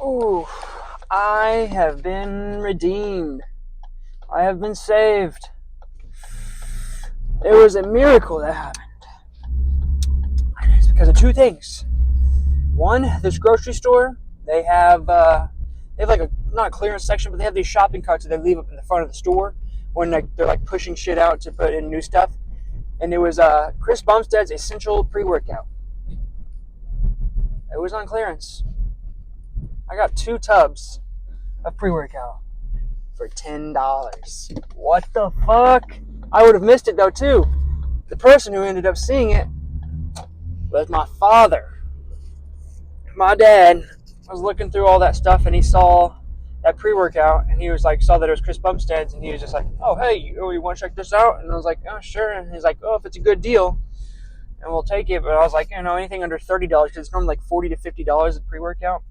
Ooh, I have been redeemed. I have been saved. It was a miracle that happened. It's because of two things. One, this grocery store, they have like a, not a clearance section, but they have these shopping carts that they leave up in the front of the store when they're like pushing shit out to put in new stuff. And it was Chris Bumstead's Essential Pre-Workout. It was on clearance. I got 2 tubs of pre-workout for $10. What the fuck? I would have missed it though too. The person who ended up seeing it was my father. My dad was looking through all that stuff and he saw that pre-workout and he was like, saw that it was Chris Bumstead's and he was just like, oh hey, you want to check this out? And I was like, oh sure. And he's like, oh, if it's a good deal, and we'll take it. But I was like, anything under $30 because it's normally like $40 to $50 a pre-workout.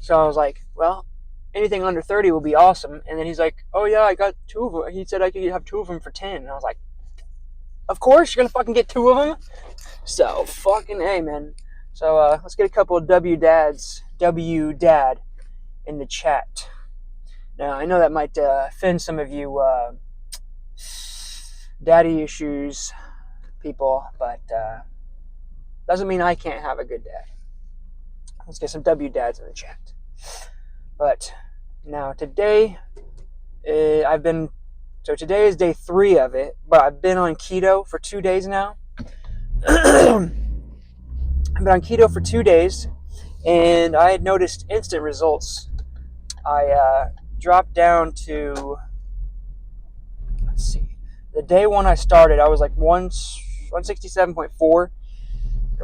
So I was like, well, anything under 30 will be awesome. And then he's like, oh yeah, I got 2 of them. He said I could have 2 of them for 10. And I was like, of course you're gonna fucking get 2 of them. So fucking A, man. So let's get a couple of W dad in the chat. Now I know that might offend some of you daddy issues people, but doesn't mean I can't have a good dad. Let's get some W dads in the chat. But now today, today is day 3 of it, but I've been on keto for 2 days now. I've been on keto for 2 days, and I had noticed instant results. I dropped down to, let's see, the day when I started, I was like 167.4, or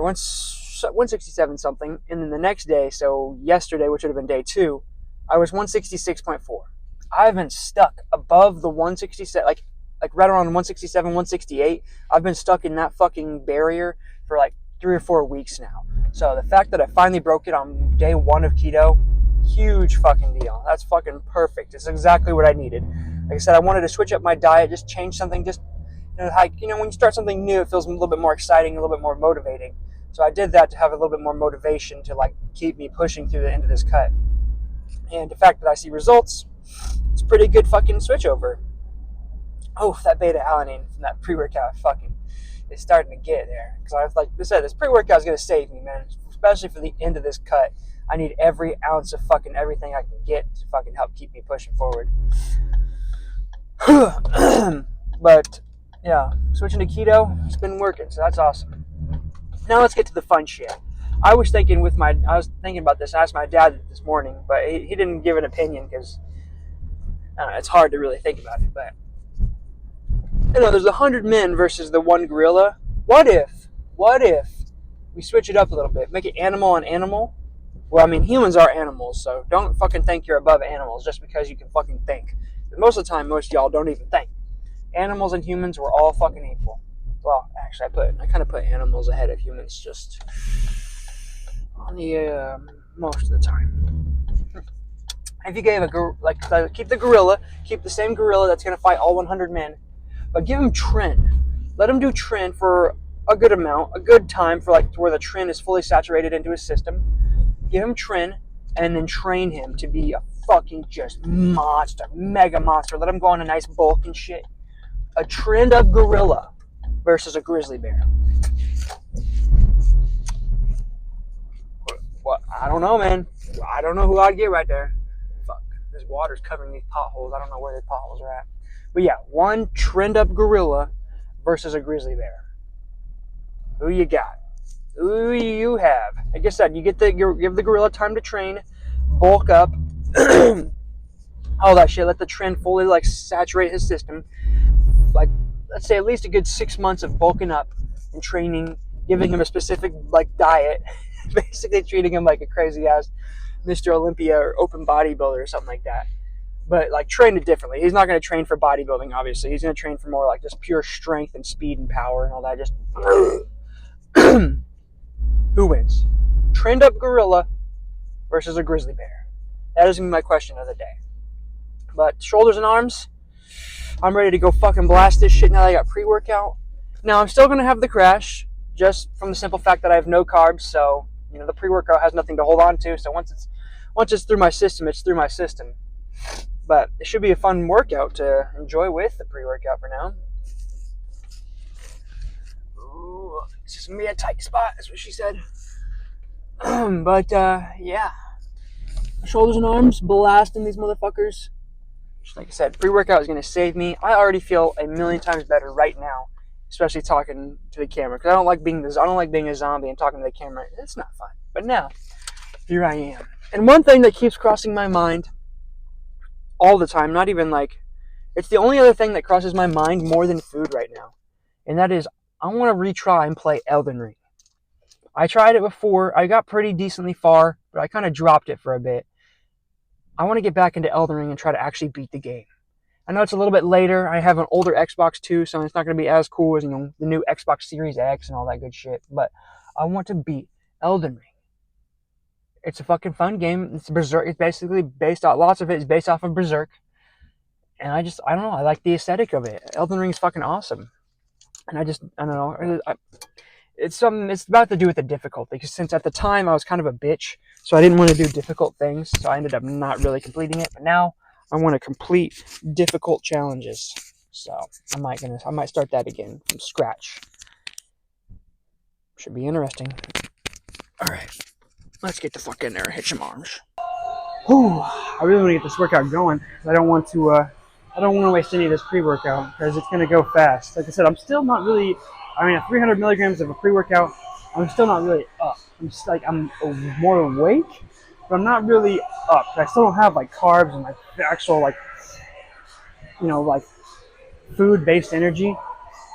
167 something, and then the next day, so yesterday, which would have been day 2, I was 166.4. I've been stuck above the 167, like right around 167, 168. I've been stuck in that fucking barrier for like 3 or 4 weeks now. So the fact that I finally broke it on day 1 of keto, huge fucking deal. That's fucking perfect. It's exactly what I needed. Like I said, I wanted to switch up my diet, just change something, just, when you start something new, it feels a little bit more exciting, a little bit more motivating. So I did that to have a little bit more motivation to like keep me pushing through the end of this cut. And the fact that I see results, it's a pretty good fucking switch over. Oh, that beta alanine from that pre-workout fucking is starting to get there. Because I was like I said, this pre-workout is going to save me, man. Especially for the end of this cut. I need every ounce of fucking everything I can get to fucking help keep me pushing forward. But yeah, switching to keto, it's been working, so that's awesome. Now let's get to the fun shit. I was thinking about this. I asked my dad this morning, but he didn't give an opinion because it's hard to really think about it. But there's 100 men versus the 1 gorilla. What if we switch it up a little bit, make it animal on animal? Well, I mean, humans are animals, so don't fucking think you're above animals just because you can fucking think. But most of the time, most of y'all don't even think. Animals and humans, we're all fucking equal. Well, actually, I kind of put animals ahead of humans just on the most of the time. If you gave keep the same gorilla that's gonna fight all 100 men, but give him Tren. Let him do Tren for a good amount, a good time for like to where the Tren is fully saturated into his system. Give him Tren, and then train him to be a fucking just monster, mega monster. Let him go on a nice bulk and shit. A trend up gorilla versus a grizzly bear. What? I don't know, man. I don't know who I'd get right there. Fuck. This water's covering these potholes. I don't know where these potholes are at. But yeah, 1 trend up gorilla versus a grizzly bear. Who you got? Who you have? Like I said, you give the gorilla time to train, bulk up, all that shit. Let the Tren fully like saturate his system. Like, let's say at least a good 6 months of bulking up and training, giving him a specific like diet, basically treating him like a crazy ass Mr. Olympia or open bodybuilder or something like that. But like train it differently. He's not going to train for bodybuilding, obviously. He's going to train for more like just pure strength and speed and power and all that. Just who wins? Trend up gorilla versus a grizzly bear. That is going to be my question of the day. But shoulders and arms, I'm ready to go fucking blast this shit now that I got pre-workout. Now, I'm still going to have the crash, just from the simple fact that I have no carbs, so, the pre-workout has nothing to hold on to, so once once it's through my system, it's through my system. But it should be a fun workout to enjoy with the pre-workout for now. Ooh, it's just gonna be a tight spot, that's what she said. But yeah, shoulders and arms, blasting these motherfuckers. Just like I said, pre-workout is gonna save me. I already feel a million times better right now, especially talking to the camera, because I don't like being a zombie and talking to the camera. It's not fun. But now, here I am. And one thing that keeps crossing my mind all the time, not even like, it's the only other thing that crosses my mind more than food right now, and that is I want to retry and play Elden Ring. I tried it before. I got pretty decently far, but I kind of dropped it for a bit. I want to get back into Elden Ring and try to actually beat the game. I know it's a little bit later. I have an older Xbox too, so it's not going to be as cool as, you know, the new Xbox Series X and all that good shit, but I want to beat Elden Ring. It's a fucking fun game. It's Berserk. It's basically based off, lots of it is based off of Berserk. And I don't know, I like the aesthetic of it. Elden Ring's fucking awesome. And I don't know. It's about to do with the difficulty, because since at the time I was kind of a bitch, so I didn't want to do difficult things, so I ended up not really completing it. But now I want to complete difficult challenges. So I might start that again from scratch. Should be interesting. Alright. Let's get the fuck in there and hit some arms. Whew, I really want to get this workout going. I don't want to waste any of this pre-workout, because it's going to go fast. Like I said, I'm still not really, at 300 milligrams of a pre-workout, I'm still not really up. I'm more awake, but I'm not really up. I still don't have like carbs and like the actual like food-based energy.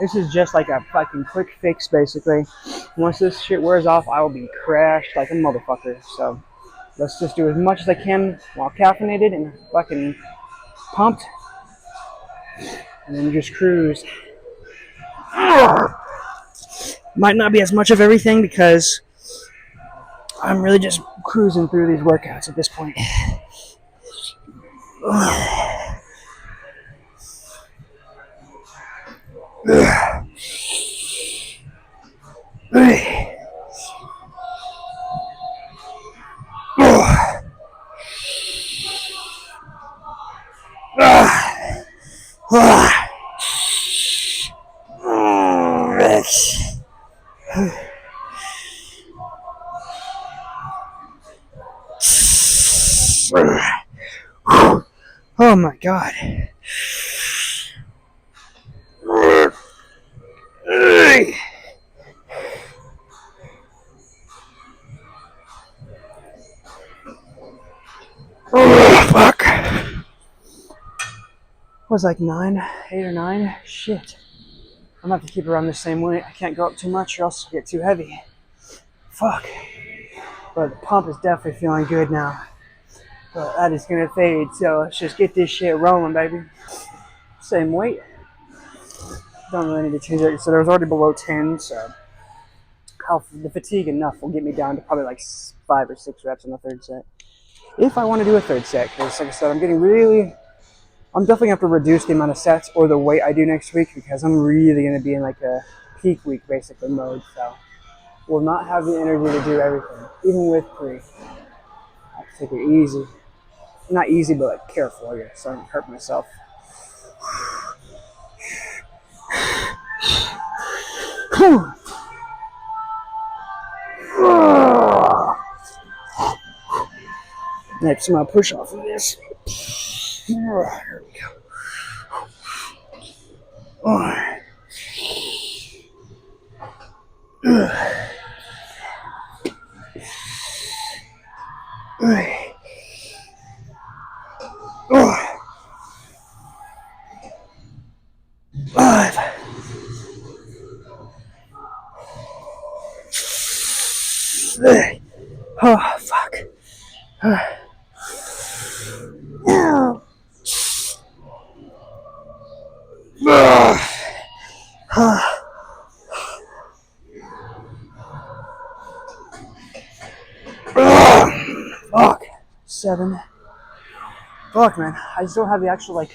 This is just like a fucking quick fix, basically. Once this shit wears off, I will be crashed like a motherfucker. So let's just do as much as I can while caffeinated and fucking pumped, and then just cruise. Might not be as much of everything, because I'm really just cruising through these workouts at this point. Oh my god. Oh, fuck. Was like 8 or 9. Shit. I'm gonna have to keep it around the same weight. I can't go up too much or else I'll get too heavy. Fuck. But the pump is definitely feeling good now. But that is gonna fade, so let's just get this shit rolling, baby. Same weight. Don't really need to change it. So there was already below 10, so the fatigue enough will get me down to probably like 5 or 6 reps in the third set. If I want to do a third set, because like I said, I'm definitely going to have to reduce the amount of sets or the weight I do next week, because I'm really going to be in like a peak week basically mode, so will not have the energy to do everything, even with pre. I have to take it easy. Not easy, but like careful, I guess, so I don't hurt myself. Next, I'm going to push off of this. Here we go. Oh, fuck. Fuck. 7. Fuck, man. I just don't have the actual, I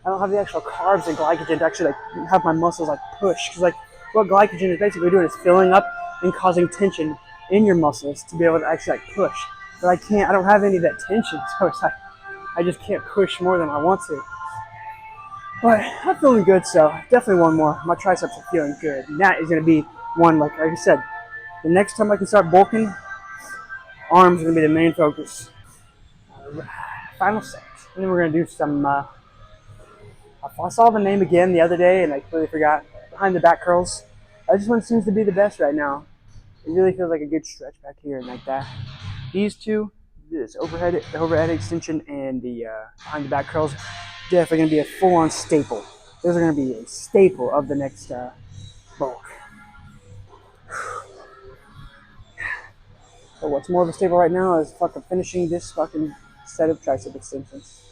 don't have the actual carbs and glycogen to actually, have my muscles, push. Because, what glycogen is basically doing is filling up and causing tension in your muscles to be able to actually, push. but I can't. I don't have any of that tension, so it's like I just can't push more than I want to. But I'm feeling good, so definitely one more. My triceps are feeling good, and that is going to be one. Like I said, the next time I can start bulking, arms are going to be the main focus. Final set, and then we're going to do some. I saw the name again the other day, and I completely forgot. Behind the back curls. This one seems to be the best right now. It really feels like a good stretch back here and like that. These two, this the overhead extension and the behind the back curls, definitely going to be a full-on staple. Those are going to be a staple of the next bulk. But what's more of a staple right now is fucking finishing this fucking set of tricep extensions.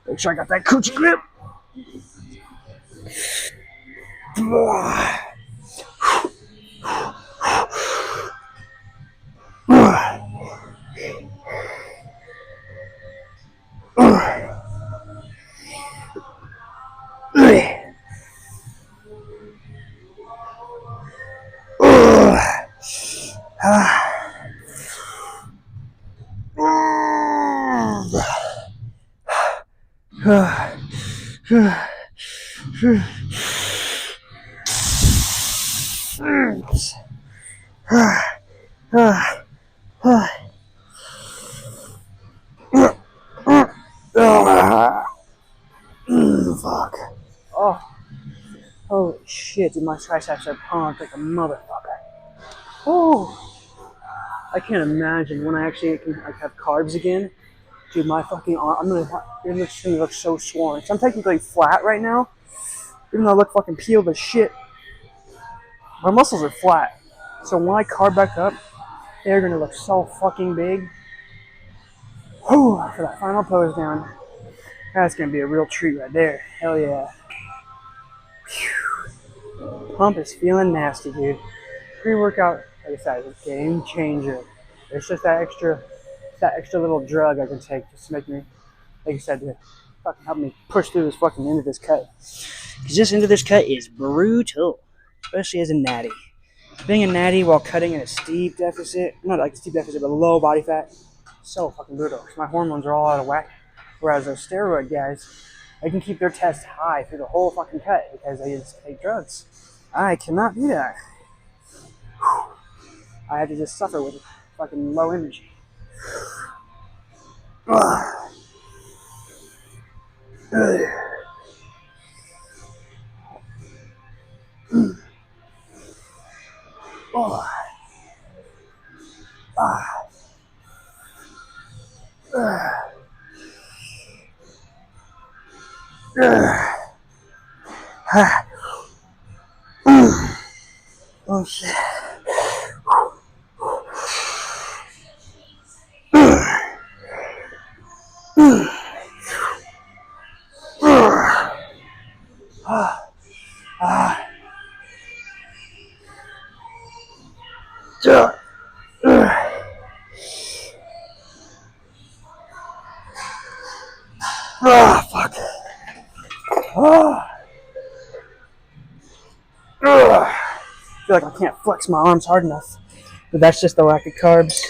Make sure I got that coochie grip. Fuck. Oh. Holy shit, dude, my triceps are pumped like a motherfucker. Oh. I can't imagine when I actually can have carbs again. Dude, my fucking arm, it's gonna look so swollen. So I'm technically flat right now, even though I look fucking peeled as shit. My muscles are flat. So when I carb back up, they're gonna look so fucking big. Whew, for that final pose down. That's gonna be a real treat right there. Hell yeah. Whew. Pump is feeling nasty, dude. Pre-workout, like I said, is a game changer. It's just that extra little drug I can take just to make me, like I said, to fucking help me push through this fucking end of this cut. Because this end of this cut is brutal, especially as a natty. Being a natty while cutting in a steep deficit, not like a steep deficit, but low body fat, so fucking brutal. Because my hormones are all out of whack. Whereas those steroid guys, they can keep their tests high through the whole fucking cut because they just take drugs. I cannot do that. I have to just suffer with fucking low energy. Oh shit. Fuck. I feel like I can't flex my arms hard enough. But that's just the lack of carbs.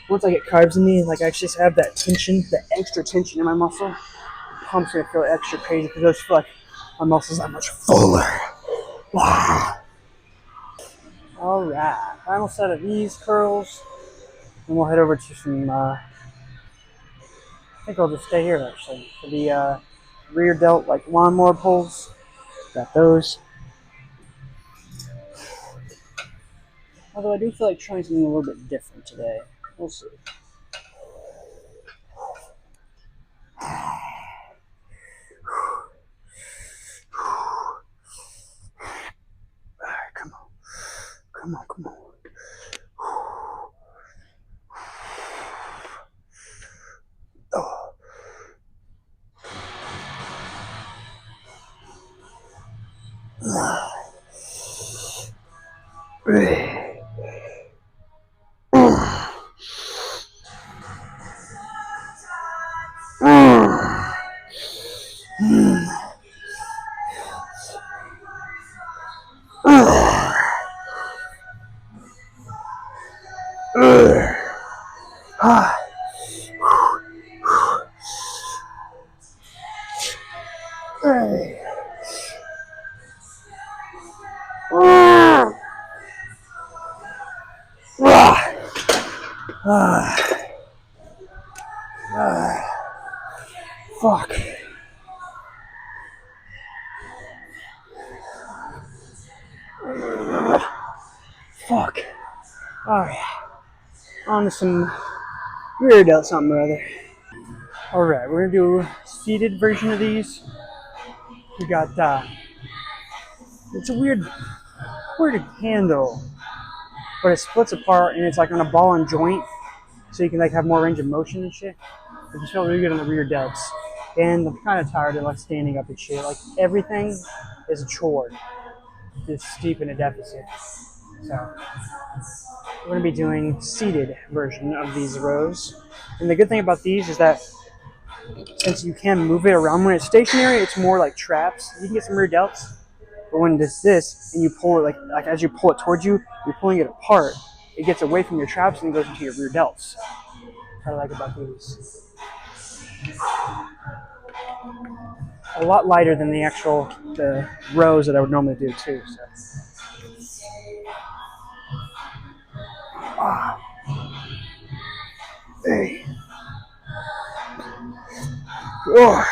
Once I get carbs in me, like I just have that tension, that extra tension in my muscle, the pump's gonna feel extra crazy because I just feel like my muscles are much fuller. Alright, final set of these curls. And we'll head over to some, I think I'll just stay here actually. For the rear delt, like lawnmower pulls. Got those. Although I do feel like trying something a little bit different today. We'll see. Alright, come on. Come on, come on. Fuck. Fuck. Alright. On to some weird out something or other. Alright, we're gonna do a seated version of these. We got it's a weird handle, but it splits apart and it's like on a ball and joint, so you can like have more range of motion and shit. It just felt really good on the rear delts. And I'm kind of tired of like standing up and shit. Like everything is a chore. It's steep in a deficit. So we're gonna be doing seated version of these rows. And the good thing about these is that since you can move it around when it's stationary, it's more like traps. You can get some rear delts, but when it's this and you pull it like as you pull it towards you, you're pulling it apart. It gets away from your traps and goes into your rear delts. What I like about these. A lot lighter than the rows that I would normally do too. So. Hey. Oh.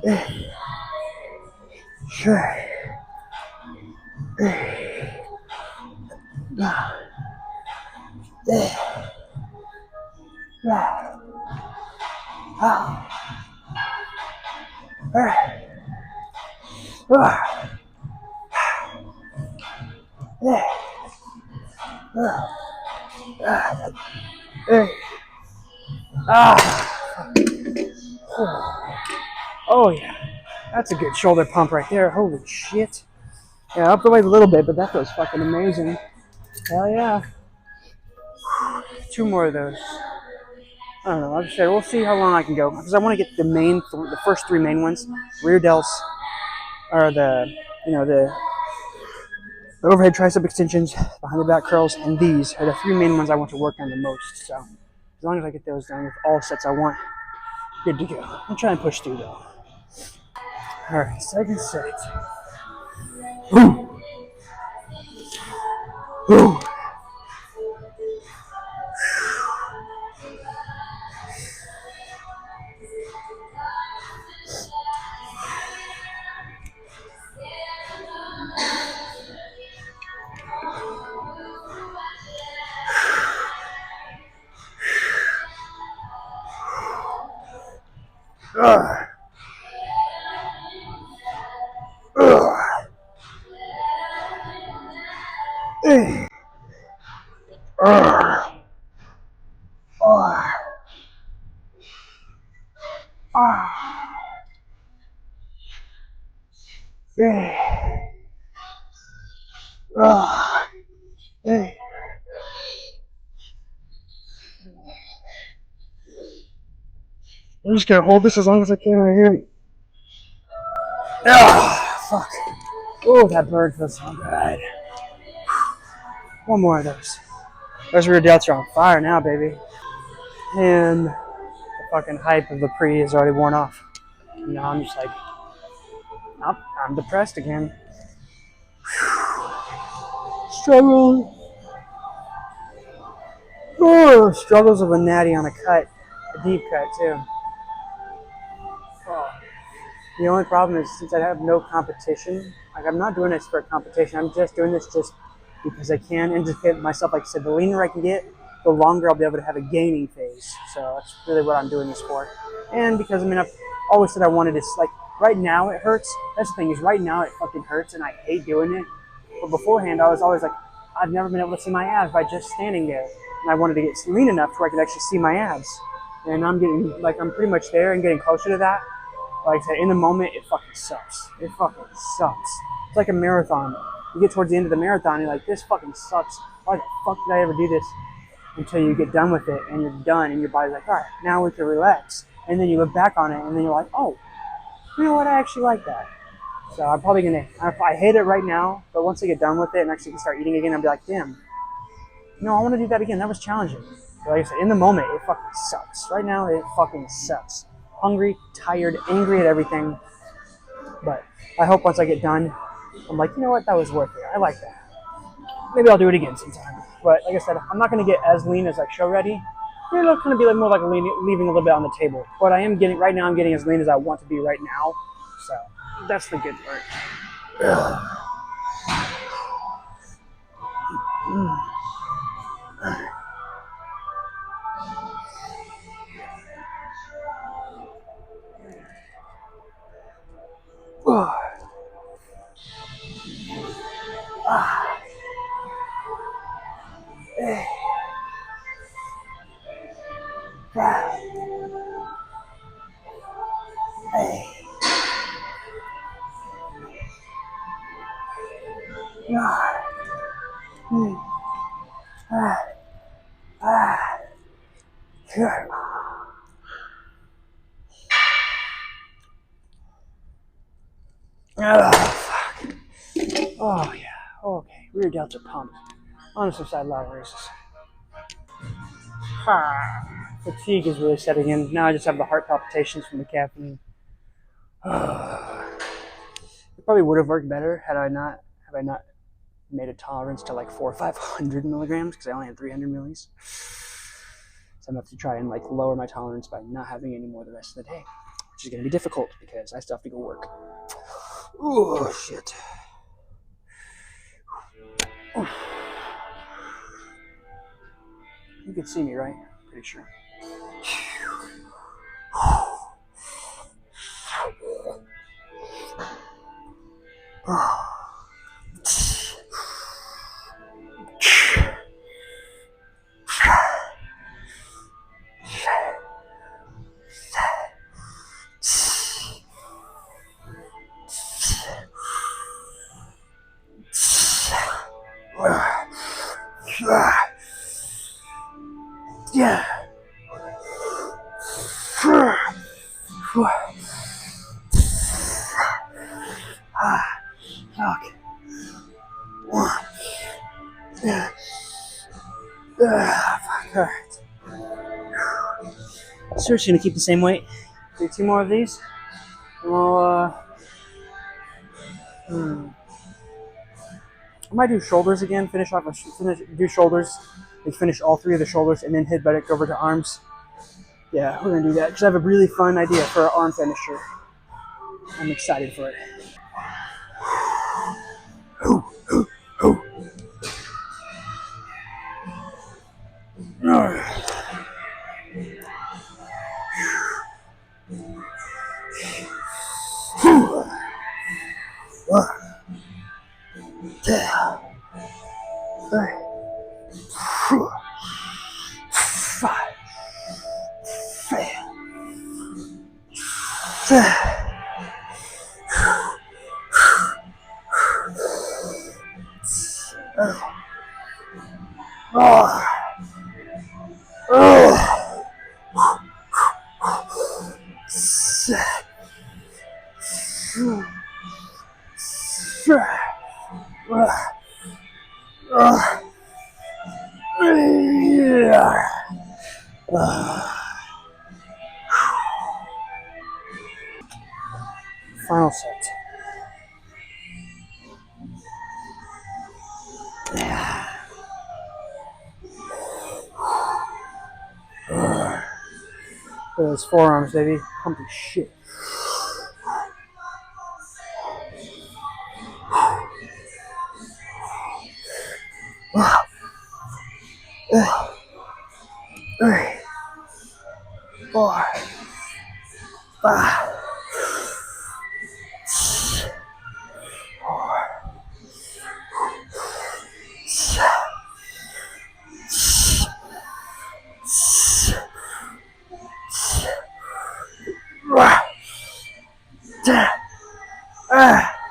Hey. Sure. Hey. Yeah. Yeah. Oh yeah, that's a good shoulder pump right there. Holy shit. Yeah, up the weight a little bit, but that feels fucking amazing. Hell yeah. 2 more of those. I don't know. I'll just say we'll see how long I can go because I want to get the first 3 main ones. Rear delts are the overhead tricep extensions, behind the back curls, and these are the 3 main ones I want to work on the most. So as long as I get those done with all sets I want, good to go. I'll try and push through though. All right, second set. Ooh. Ooh. I'm just gonna hold this as long as I can right here. Fuck. Oh, that bird feels so good. 1 more of those. Those rear delts are on fire now, baby. And the fucking hype of the pre is already worn off. Now I'm just like, oh, I'm depressed again. Struggle. Oh, struggles of a natty on a cut. A deep cut, too. Oh. The only problem is since I have no competition, like I'm not doing this for a competition, I'm just doing this just because I can and just get myself, like I said, the leaner I can get, the longer I'll be able to have a gaining phase. So that's really what I'm doing this for. And because, I mean, I've always said I wanted this, like, right now it hurts. That's the thing is right now it fucking hurts and I hate doing it. But beforehand, I was always like, I've never been able to see my abs by just standing there. And I wanted to get lean enough to where I could actually see my abs. And I'm getting, like, I'm pretty much there and getting closer to that. Like I said, in the moment, it fucking sucks. It fucking sucks. It's like a marathon. You get towards the end of the marathon, you're like, this fucking sucks. Why the fuck did I ever do this? Until you get done with it, and you're done, and your body's like, all right, now we can relax. And then you look back on it, and then you're like, oh, you know what, I actually like that. So I'm probably going to, I hate it right now, but once I get done with it and actually can start eating again, I'll be like, damn, no, I want to do that again. That was challenging. But like I said, in the moment, it fucking sucks. Right now, it fucking sucks. Hungry, tired, angry at everything. But I hope once I get done, I'm like, you know what, that was worth it. I like that. Maybe I'll do it again sometime. But like I said, I'm not going to get as lean as like show ready. It'll kind of be like more like leaving a little bit on the table. But I am getting, right now I'm getting as lean as I want to be right now. So that's the good part. Oh yeah, okay, rear delts are pumped. On some side lateral raises. Fatigue is really setting in. Now I just have the heart palpitations from the caffeine. It probably would have worked better had I not made a tolerance to like 400 or 500 milligrams because I only had 300 millis. So I'm gonna have to try and like lower my tolerance by not having any more the rest of the day, which is gonna be difficult because I still have to go work. Oh shit. You can see me, right? Pretty sure. Yeah. Okay. Alright. Seriously, gonna keep the same weight. Do 2 more of these. And we'll, I might do shoulders again. Do shoulders. Finish all 3 of the shoulders, and then head back over to arms. Yeah, we're gonna do that because I have a really fun idea for an arm finisher. I'm excited for it. Final set. Those forearms, baby. Pumpy shit. Three, 4, 5, 10.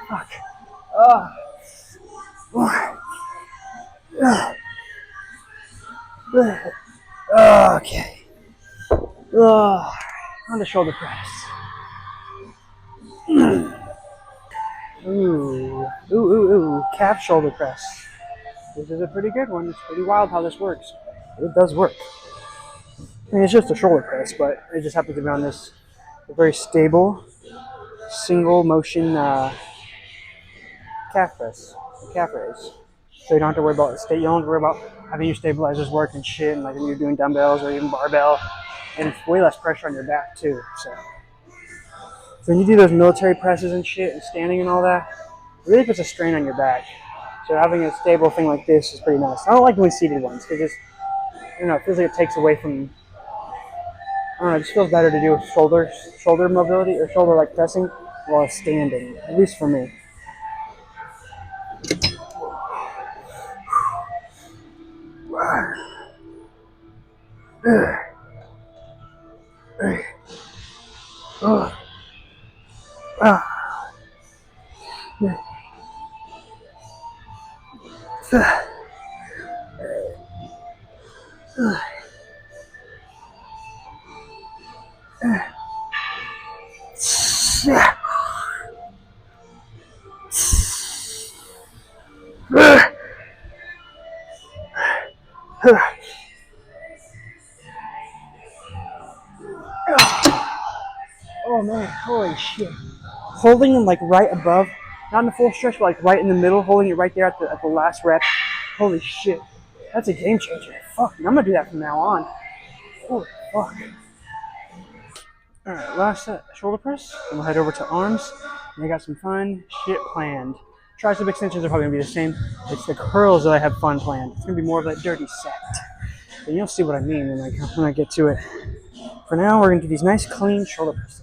Fuck. Okay. On the shoulder press. Ooh. Calf shoulder press. This is a pretty good one. It's pretty wild how this works. It does work. I mean, it's just a shoulder press, but it just happens to be on this very stable, single motion calf calf press, calf raise. So you don't have to worry about you don't have to worry about having your stabilizers work and shit, and like when you're doing dumbbells or even barbell, and it's way less pressure on your back too. So when you do those military presses and shit and standing and all that, it really puts a strain on your back. So having a stable thing like this is pretty nice. I don't like doing seated ones because I don't know, it feels like it takes away from. I don't know, it just feels better to do shoulder mobility or shoulder like pressing while standing, at least for me. Oh man, holy shit. Holding them like right above, not in the full stretch, but like right in the middle, holding it right there at the last rep. Holy shit. That's a game changer. Fuck, I'm gonna do that from now on. Holy fuck. Alright, last set, shoulder press. Then we'll head over to arms. And I got some fun shit planned. Tricep extensions are probably gonna be the same. It's the curls that I have fun planned. It's gonna be more of that dirty set. And you'll see what I mean when I get to it. For now, we're gonna do these nice clean shoulder presses.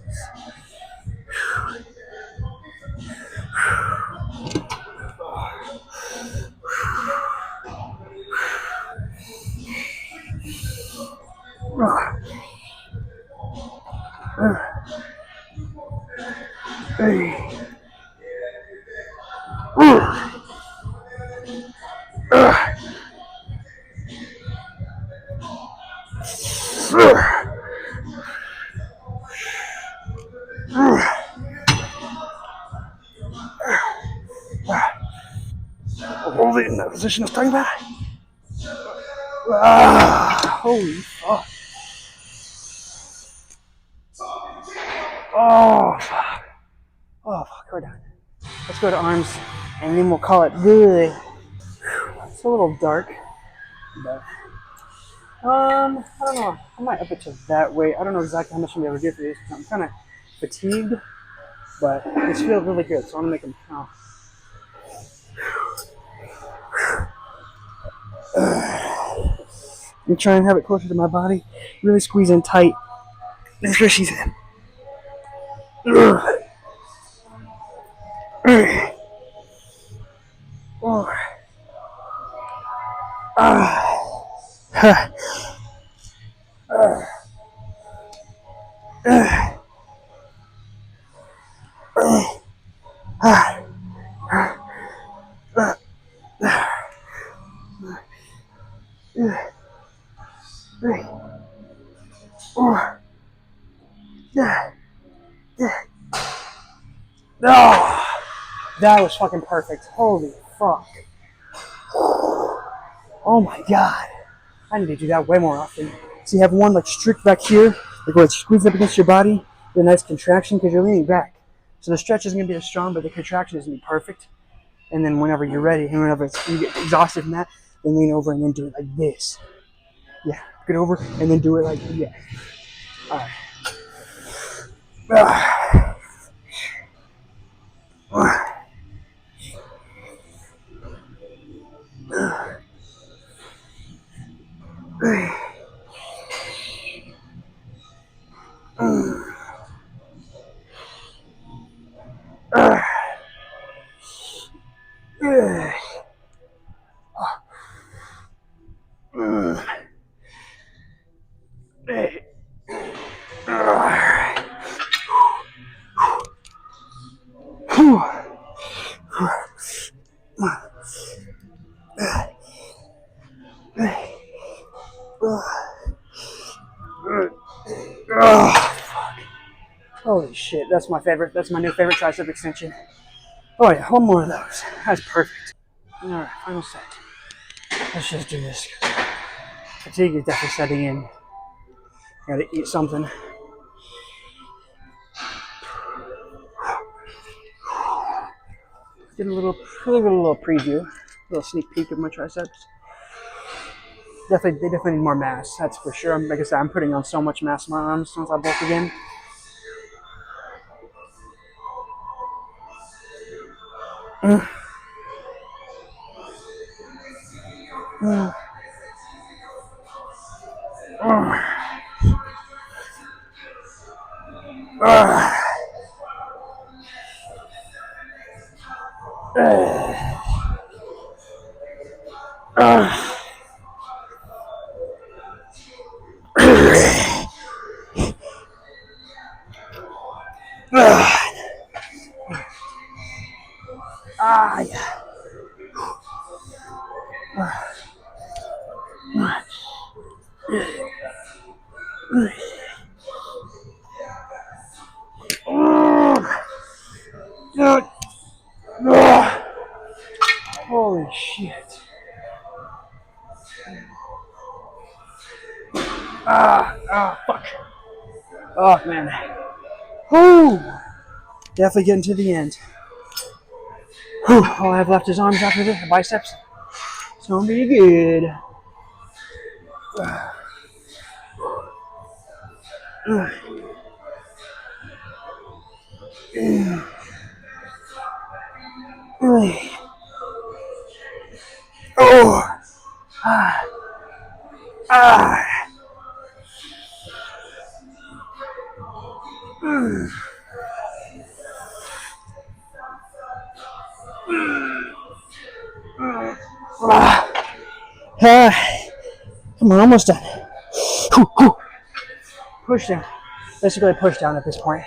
Hold it in that position I was talking about. Holy fuck. Oh, fuck. Oh, fuck, we're done. Let's go to arms, and then we'll call it good. It's a little dark, but, I don't know. I might up it to that weight. I don't know exactly how much I'm going to be able to do for these. I'm kind of fatigued, but this feels really good, so I'm going to make them count. And try and have it closer to my body. Really squeeze in tight. That's where she's in. Oh, that was fucking perfect. Holy fuck. Oh my god. I need to do that way more often. So you have one like strict back here, like where it's squeezed up against your body, with a nice contraction because you're leaning back. So the stretch isn't going to be as strong, but the contraction is going to be perfect. And then whenever you're ready, and whenever you get exhausted from that, then lean over and then do it like this. Yeah, get over and then do it like, yeah. Alright. Holy shit, that's my favorite. That's my new favorite tricep extension. Oh yeah, one more of those. That's perfect. Alright, final set. Let's just do this. Fatigue is definitely setting in. Gotta eat something. Did a little preview, a little sneak peek of my triceps. They definitely need more mass. That's for sure. Like I said, I'm putting on so much mass in my arms since I bulk again. Yeah. Dude. Holy shit. Fuck. Oh, man. Whew. Definitely getting to the end. Whew. All I have left is arms after this, biceps. It's gonna be good. Oh. Come on, almost done. Push down. Basically push down at this point.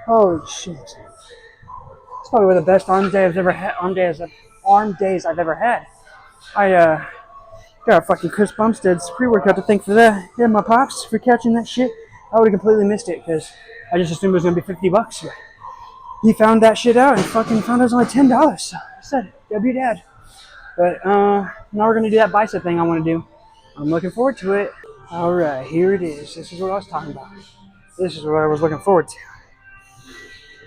Holy shit. It's probably one of the best arm days I've ever had. I got a fucking Chris Bumstead's pre-workout to thank for that. Yeah, my pops for catching that shit. I would have completely missed it because I just assumed it was gonna be $50. He found that shit out and fucking found it was only $10. So I said, W Dad. But now we're gonna do that bicep thing I want to do. I'm looking forward to it. All right, here it is. This is what I was talking about. This is what I was looking forward to.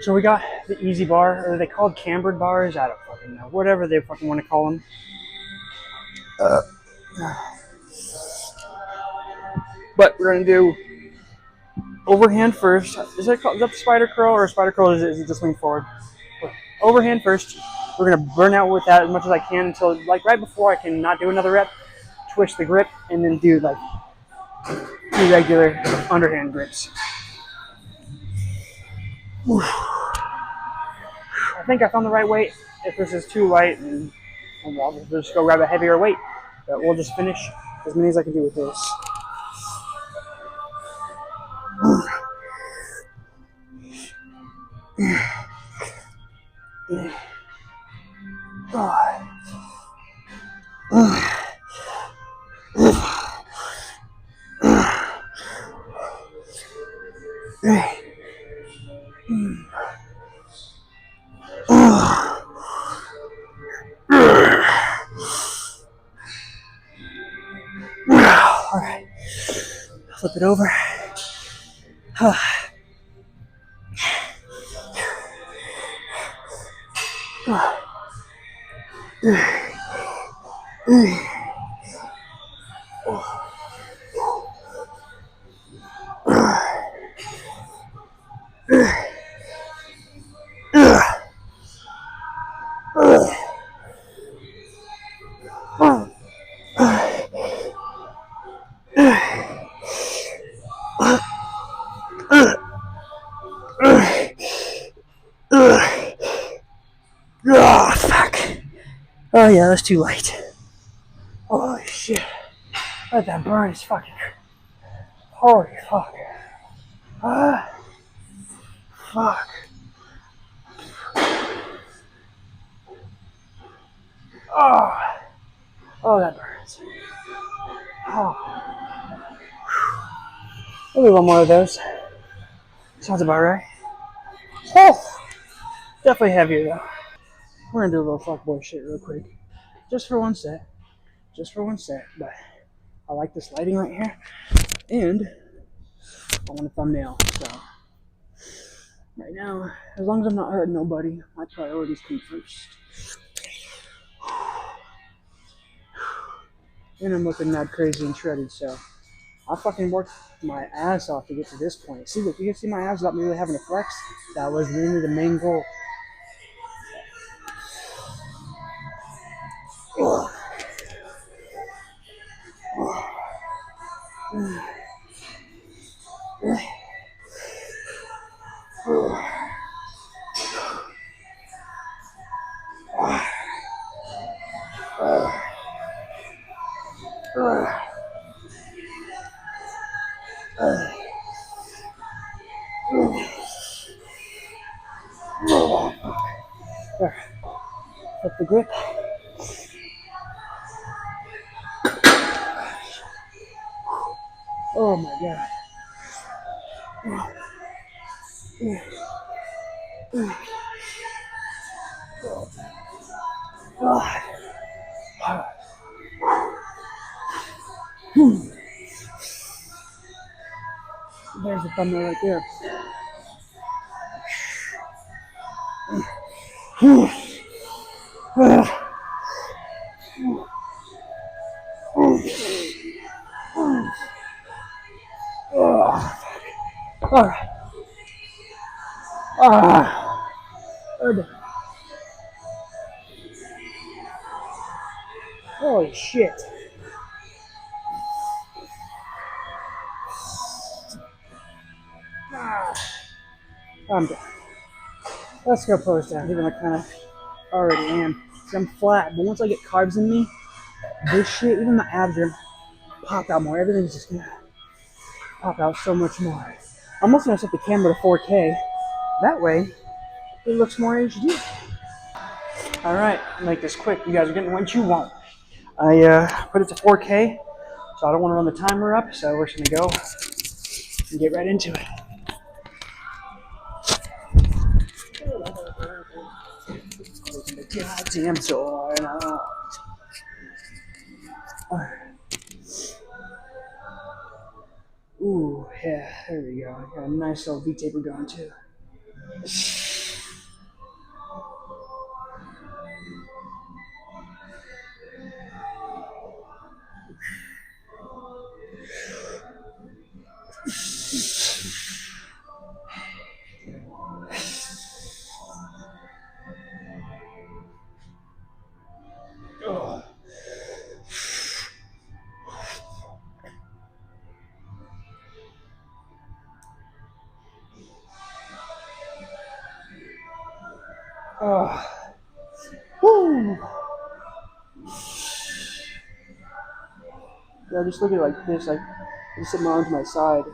So we got the easy bar, or are they called cambered bars? I don't fucking know. Whatever they fucking want to call them. But we're gonna do overhand first. Is that the spider curl or spider curl? Is it just lean forward? Overhand first. We're gonna burn out with that as much as I can until like right before I can not do another rep. Twist the grip and then do like 2 regular underhand grips. I think I found the right weight. If this is too light, and I'll just go grab a heavier weight. But we'll just finish as many as I can do with this. All right, flip it over. Oh, fuck. Oh, yeah, that's too light. Holy shit. Let that burn is fucking. Holy fuck. Fuck. Oh, that burns. Oh. I'll do one more of those. Sounds about right. Oh. Definitely heavier though. We're gonna do a little fuckboy shit real quick. Just for one set. Just for one set. But I like this lighting right here. And I want a thumbnail. So right now, as long as I'm not hurting nobody, my priorities come first. And I'm looking mad crazy and shredded, so I fucking worked my ass off to get to this point. See, if you can see my abs without me really having to flex, that was really the main goal. There, flip the grip. Oh my god. There's the thumbnail right there. Alright. Holy shit. I'm done. Let's go pose down, even though I kind of already am. See, I'm flat, but once I get carbs in me, this shit, even my abs are pop out more. Everything's just gonna pop out so much more. I'm also gonna set the camera to 4K. That way, it looks more HD. All right, I'll make this quick. You guys are getting what you want. I put it to 4K, so I don't want to run the timer up. So we're just gonna go and get right into it. Goddamn door. Ooh, yeah, there we go. Got a nice little V-taper going too. Oh. Woo. Yeah, just look at it like this. Like, just sit my arms to my side.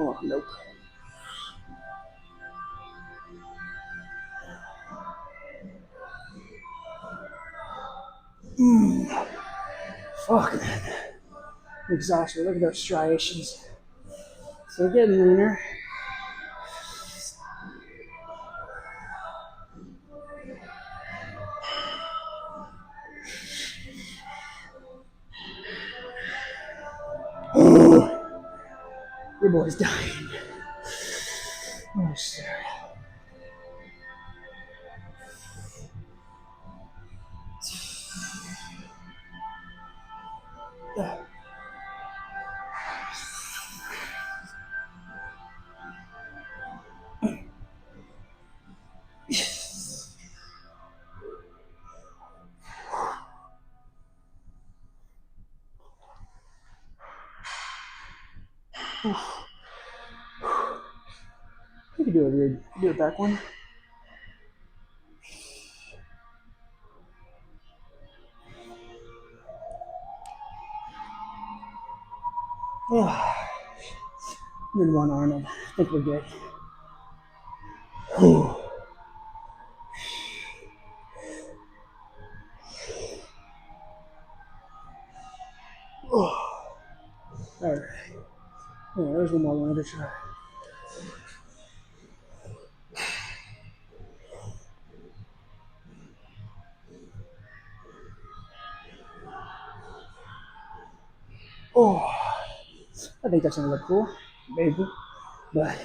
Oh, nope. Fuck, man. I'm exhausted. Look at those striations. So we're getting leaner. Your boy's dying. Oh, shit. You can do it weird. Do it back one. and one Arnold. I think we're good. Whew. Oh. All right. Oh, there's one more one to try. Oh, I think that's gonna look cool, maybe. But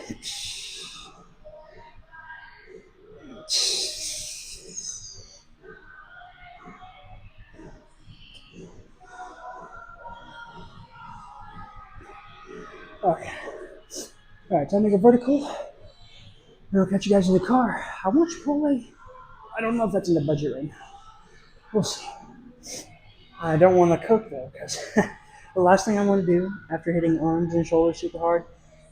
all right, time to go vertical. And I'll catch you guys in the car. I want Chipotle. I don't know if that's in the budget right now. We'll see. I don't want to cook though, because the last thing I want to do after hitting arms and shoulders super hard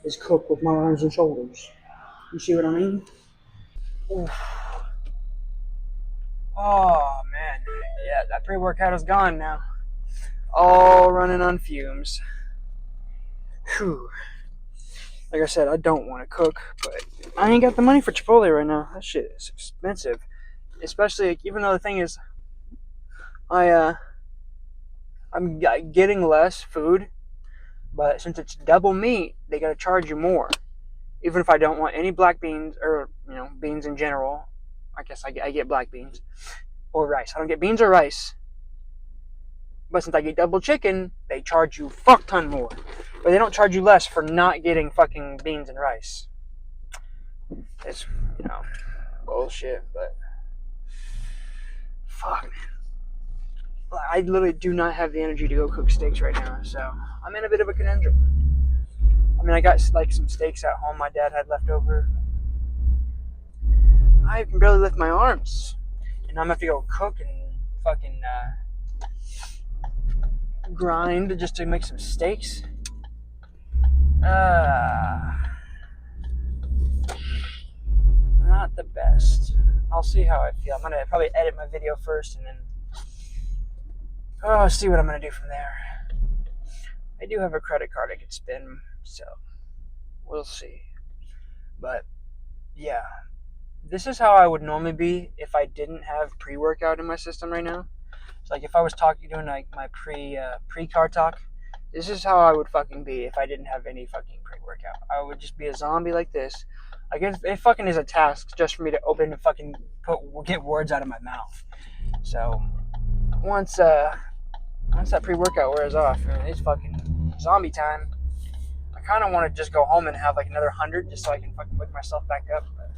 is cook with my arms and shoulders. You see what I mean? Oof. Oh man, yeah, that pre-workout is gone now. All running on fumes. Whew. Like I said, I don't want to cook, but I ain't got the money for Chipotle right now. That shit is expensive. Especially, even though the thing is, I'm getting less food, but since it's double meat, they gotta charge you more. Even if I don't want any black beans or beans in general, I guess I get black beans or rice. I don't get beans or rice. But since I get double chicken, they charge you fuck ton more. But they don't charge you less for not getting fucking beans and rice. It's, bullshit, but fuck, man. I literally do not have the energy to go cook steaks right now, so I'm in a bit of a conundrum. I mean, I got like some steaks at home my dad had left over. I can barely lift my arms, and I'm gonna have to go cook and fucking grind just to make some steaks. Not the best. I'll see how I feel. I'm gonna probably edit my video first and then see what I'm gonna do from there. I do have a credit card I could spend, so we'll see. But yeah, this is how I would normally be if I didn't have pre-workout in my system right now. It's like if I was doing like my pre-car talk, this is how I would fucking be if I didn't have any fucking pre-workout. I would just be a zombie like this. Like it fucking is a task just for me to open and fucking get words out of my mouth. So once that pre-workout wears off, it's fucking zombie time. I kind of want to just go home and have like another 100 just so I can fucking wake myself back up. But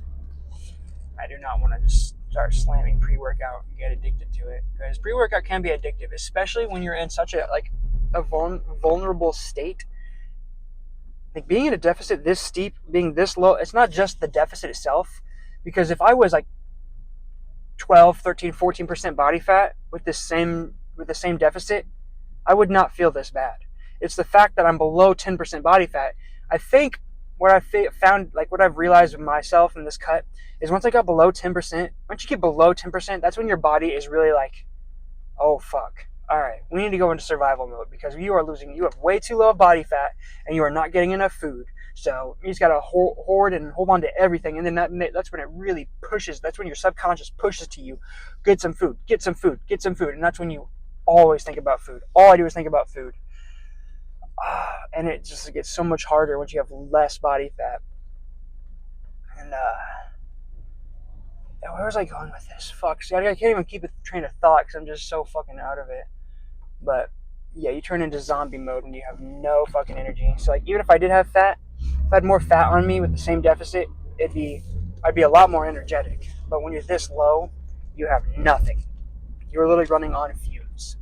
I do not want to just start slamming pre-workout and get addicted to it, because pre-workout can be addictive, especially when you're in such a vulnerable state. Like being in a deficit this steep, being this low, it's not just the deficit itself, because if I was like 12, 13, 14% body fat with the same deficit, I would not feel this bad. It's the fact that I'm below 10% body fat. I think what I found, like what I've realized with myself in this cut, is once I got below 10%, once you get below 10%, that's when your body is really like, oh fuck, all right, we need to go into survival mode, because you have way too low of body fat and you are not getting enough food. So you just got to hoard and hold on to everything. And then that's when it really pushes. That's when your subconscious pushes to you, get some food, get some food, get some food. And that's when you always think about food. All I do is think about food. And it just gets so much harder once you have less body fat. And where was I going with this? Fuck, see, I can't even keep a train of thought because I'm just so fucking out of it. But yeah, you turn into zombie mode when you have no fucking energy. So like, even if I did have fat, if I had more fat on me with the same deficit, I'd be a lot more energetic. But when you're this low, you have nothing. You're literally running on fumes.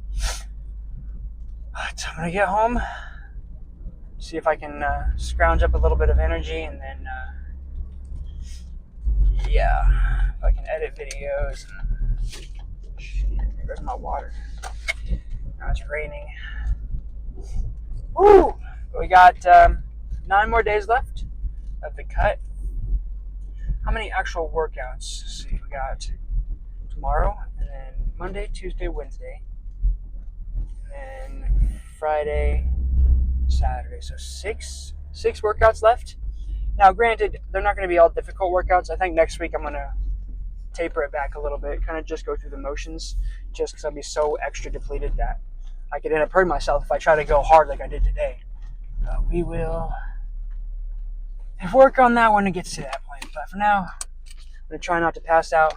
But I'm gonna get home, see if I can scrounge up a little bit of energy, and then if I can edit videos. Shit, where's my water? Now it's raining. Woo! We got 9 more days left of the cut. How many actual workouts? Let's see, we got tomorrow, and then Monday, Tuesday, Wednesday, and then Friday, Saturday. So 6 6 workouts left. Now, granted, they're not going to be all difficult workouts. I think next week I'm going to taper it back a little bit, kind of just go through the motions, just because I'll be so extra depleted that I could end up hurting myself if I try to go hard like I did today. We will work on that when it gets to that point. But for now, I'm going to try not to pass out.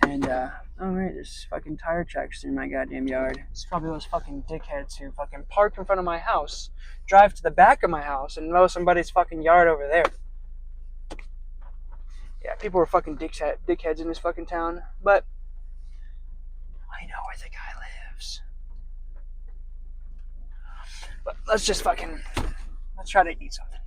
And, alright, there's fucking tire tracks through my goddamn yard. It's probably those fucking dickheads who fucking park in front of my house, drive to the back of my house, and mow somebody's fucking yard over there. Yeah, people are fucking dickheads in this fucking town, but I know where the guy lives. But let's try to eat something.